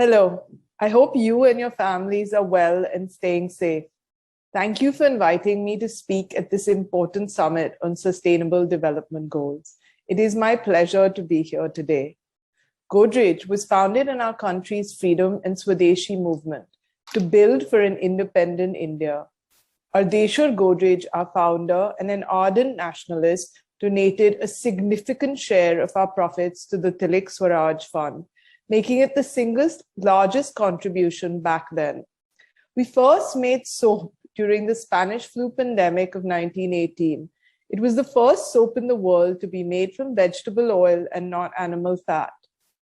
Hello, I hope you and your families are well and staying safe. Thank you for inviting me to speak at this important summit on sustainable development goals. It is my pleasure to be here today. Godrej was founded in our country's freedom and Swadeshi movement to build for an independent India. Ardeshwar Godrej, our founder and an ardent nationalist, donated a significant share of our profits to the Tilak Swaraj Fund, making it the single largest contribution back then. We first made soap during the Spanish flu pandemic of 1918. It was the first soap in the world to be made from vegetable oil and not animal fat.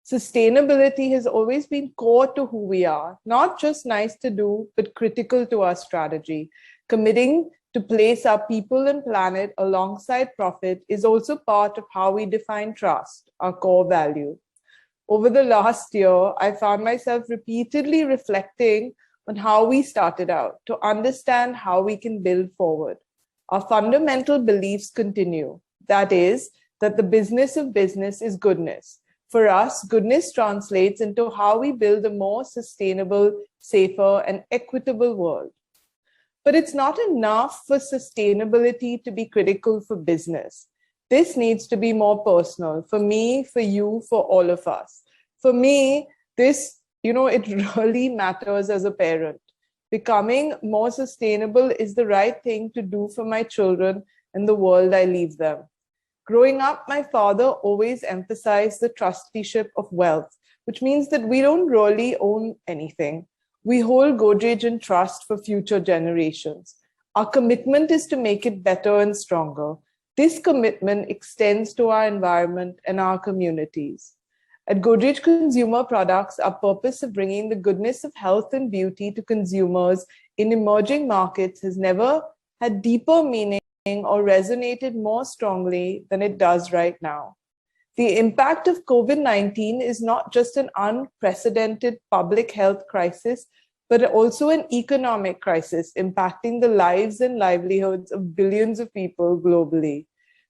Sustainability has always been core to who we are, not just nice to do, but critical to our strategy. Committing to place our people and planet alongside profit is also part of how we define trust, our core value. Over the last year, I found myself repeatedly reflecting on how we started out to understand how we can build forward. Our fundamental beliefs continue. That is, that the business of business is goodness. For us, goodness translates into how we build a more sustainable, safer, and equitable world. But it's not enough for sustainability to be critical for business. This needs to be more personal for me, for you, for all of us. For me, this, it really matters as a parent. Becoming more sustainable is the right thing to do for my children and the world I leave them. Growing up, my father always emphasized the trusteeship of wealth, which means that we don't really own anything. We hold Godrej in trust for future generations. Our commitment is to make it better and stronger. This commitment extends to our environment and our communities. At Godrej Consumer Products, our purpose of bringing the goodness of health and beauty to consumers in emerging markets has never had deeper meaning or resonated more strongly than it does right now. The impact of COVID-19 is not just an unprecedented public health crisis, but also an economic crisis impacting the lives and livelihoods of billions of people globally.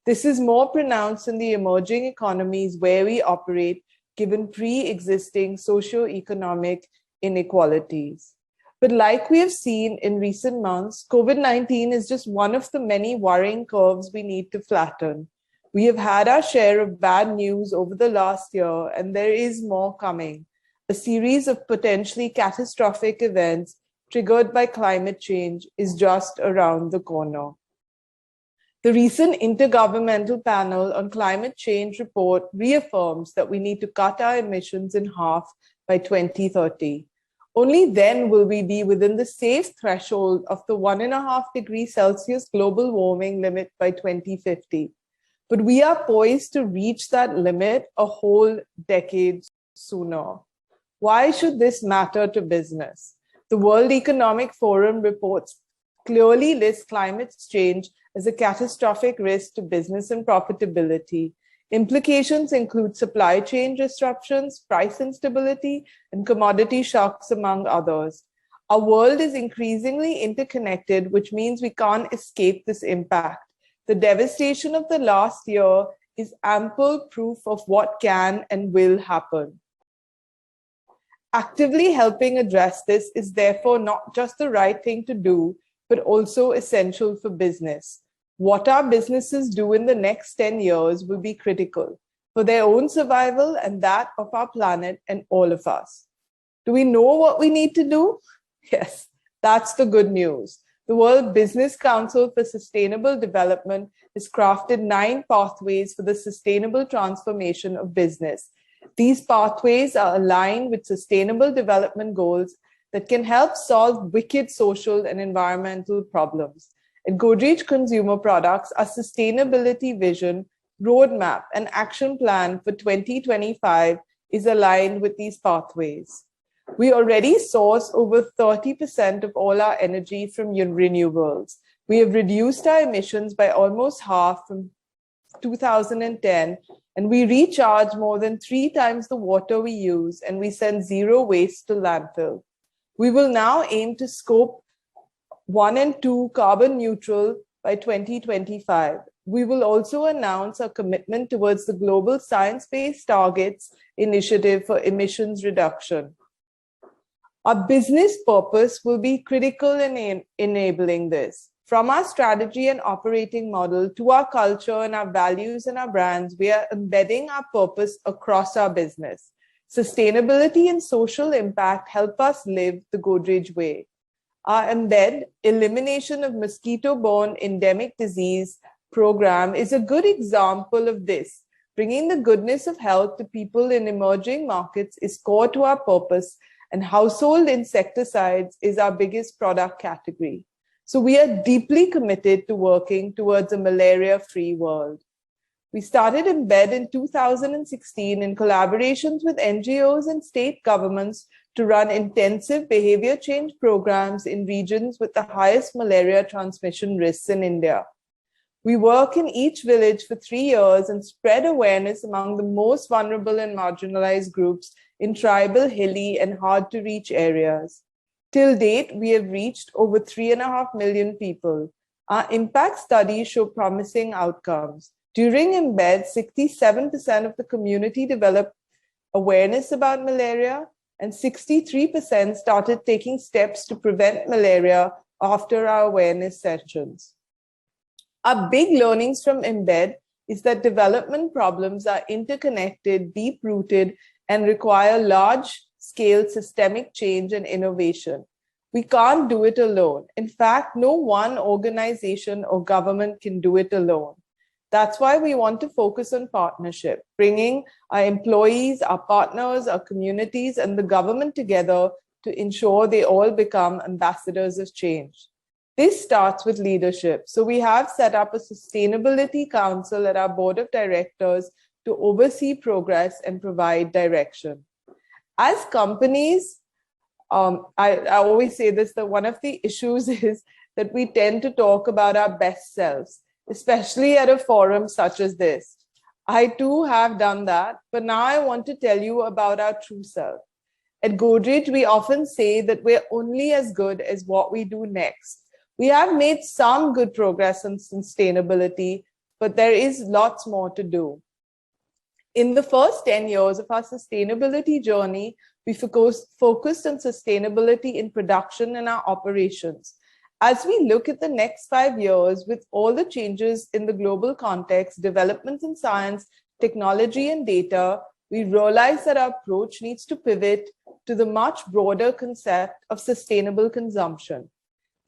This is more pronounced in the emerging economies where we operate, given pre-existing socio-economic inequalities. But like we have seen in recent months, COVID-19 is just one of the many worrying curves we need to flatten. We have had our share of bad news over the last year, and there is more coming. A series of potentially catastrophic events triggered by climate change is just around the corner. The recent Intergovernmental Panel on Climate Change report reaffirms that we need to cut our emissions in half by 2030. Only then will we be within the safe threshold of the 1.5 degrees Celsius global warming limit by 2050. But we are poised to reach that limit a whole decade sooner. Why should this matter to business? The World Economic Forum reports clearly lists climate change as a catastrophic risk to business and profitability. Implications include supply chain disruptions, price instability, and commodity shocks, among others. Our world is increasingly interconnected, which means we can't escape this impact. The devastation of the last year is ample proof of what can and will happen. Actively helping address this is therefore not just the right thing to do, but also essential for business. What our businesses do in the next 10 years will be critical for their own survival and that of our planet and all of us. Do we know what we need to do? Yes, that's the good news. The World Business Council for Sustainable Development has crafted 9 pathways for the sustainable transformation of business. These pathways are aligned with sustainable development goals that can help solve wicked social and environmental problems. At Godrej Consumer Products, our sustainability vision, roadmap, and action plan for 2025 is aligned with these pathways. We already source over 30% of all our energy from renewables. We have reduced our emissions by almost half from 2010, and we recharge more than 3 times the water we use, and we send zero waste to landfill. We will now aim to scope 1 and 2 carbon neutral by 2025. We will also announce our commitment towards the Global Science-Based Targets Initiative for emissions reduction. Our business purpose will be critical in enabling this. From our strategy and operating model to our culture and our values and our brands, we are embedding our purpose across our business. Sustainability and social impact help us live the Godrej way. Our embed elimination of mosquito-borne endemic disease program is a good example of this. Bringing the goodness of health to people in emerging markets is core to our purpose, and household insecticides is our biggest product category. So we are deeply committed to working towards a malaria-free world. We started Embed in 2016 in collaborations with NGOs and state governments to run intensive behavior change programs in regions with the highest malaria transmission risks in India. We work in each village for 3 years and spread awareness among the most vulnerable and marginalized groups in tribal, hilly, and hard-to-reach areas. Till date, we have reached over 3.5 million people. Our impact studies show promising outcomes. During Embed, 67% of the community developed awareness about malaria, and 63% started taking steps to prevent malaria after our awareness sessions. Our big learnings from Embed is that development problems are interconnected, deep-rooted, and require large-scale systemic change and innovation. We can't do it alone. In fact, no one organization or government can do it alone. That's why we want to focus on partnership, bringing our employees, our partners, our communities, and the government together to ensure they all become ambassadors of change. This starts with leadership. So we have set up a sustainability council at our board of directors to oversee progress and provide direction. As companies, I always say this, that one of the issues is that we tend to talk about our best selves, especially at a forum such as this. I too have done that, but now I want to tell you about our true self. At Godrej, we often say that we're only as good as what we do next. We have made some good progress on sustainability, but there is lots more to do. In the first 10 years of our sustainability journey, we focused on sustainability in production and our operations. As we look at the next 5 years, with all the changes in the global context, developments in science, technology, and data, we realize that our approach needs to pivot to the much broader concept of sustainable consumption.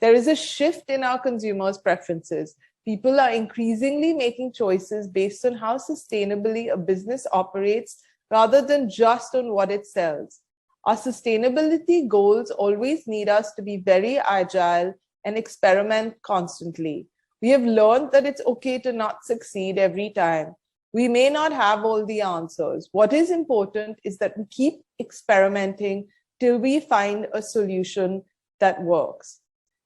There is a shift in our consumers' preferences. People are increasingly making choices based on how sustainably a business operates rather than just on what it sells. Our sustainability goals always need us to be very agile and experiment constantly. We have learned that it's okay to not succeed every time. We may not have all the answers. What is important is that we keep experimenting till we find a solution that works.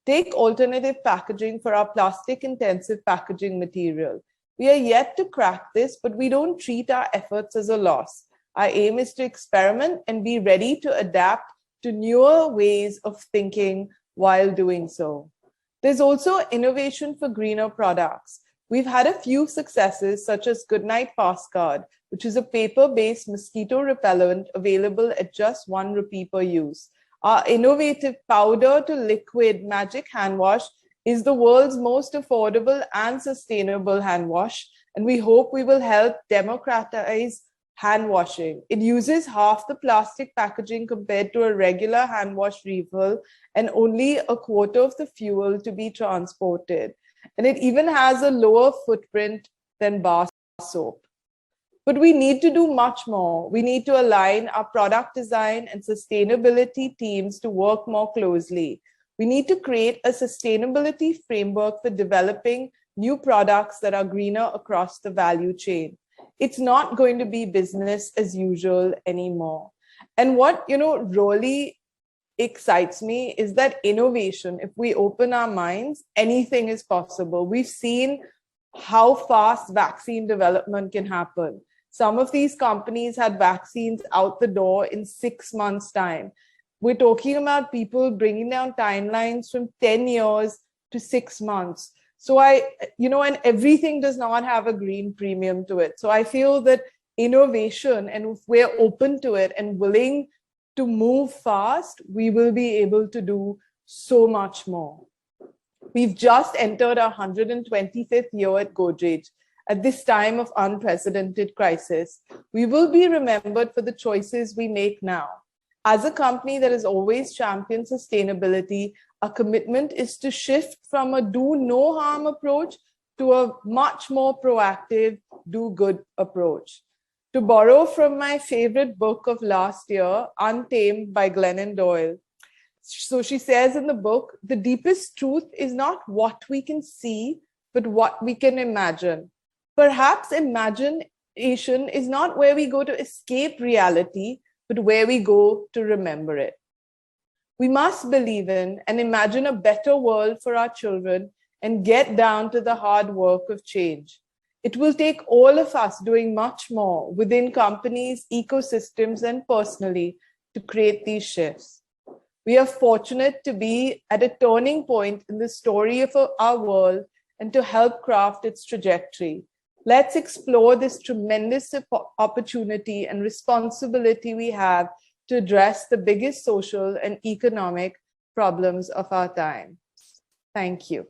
Take alternative packaging for our plastic-intensive packaging material. We are yet to crack this, but we don't treat our efforts as a loss. Our aim is to experiment and be ready to adapt to newer ways of thinking while doing so. There's also innovation for greener products. We've had a few successes, such as Goodnight Passcard, which is a paper-based mosquito repellent available at just ₹1 per use. Our innovative powder-to-liquid magic hand wash is the world's most affordable and sustainable hand wash, and we hope we will help democratize hand washing. It uses half the plastic packaging compared to a regular hand wash refill and only a quarter of the fuel to be transported. And it even has a lower footprint than bar soap. But we need to do much more. We need to align our product design and sustainability teams to work more closely. We need to create a sustainability framework for developing new products that are greener across the value chain. It's not going to be business as usual anymore. And what, really excites me is that innovation, if we open our minds, anything is possible. We've seen how fast vaccine development can happen. Some of these companies had vaccines out the door in 6 months' time. We're talking about people bringing down timelines from 10 years to 6 months. So and everything does not have a green premium to it. So I feel that innovation, and if we're open to it and willing to move fast, we will be able to do so much more. We've just entered our 125th year at Godrej. At this time of unprecedented crisis, we will be remembered for the choices we make now. As a company that has always championed sustainability, our commitment is to shift from a do no harm approach to a much more proactive, do good approach. To borrow from my favorite book of last year, Untamed by Glennon Doyle. So she says in the book, the deepest truth is not what we can see, but what we can imagine. Perhaps imagination is not where we go to escape reality, but where we go to remember it. We must believe in and imagine a better world for our children and get down to the hard work of change. It will take all of us doing much more within companies, ecosystems, and personally to create these shifts. We are fortunate to be at a turning point in the story of our world and to help craft its trajectory. Let's explore this tremendous opportunity and responsibility we have to address the biggest social and economic problems of our time. Thank you.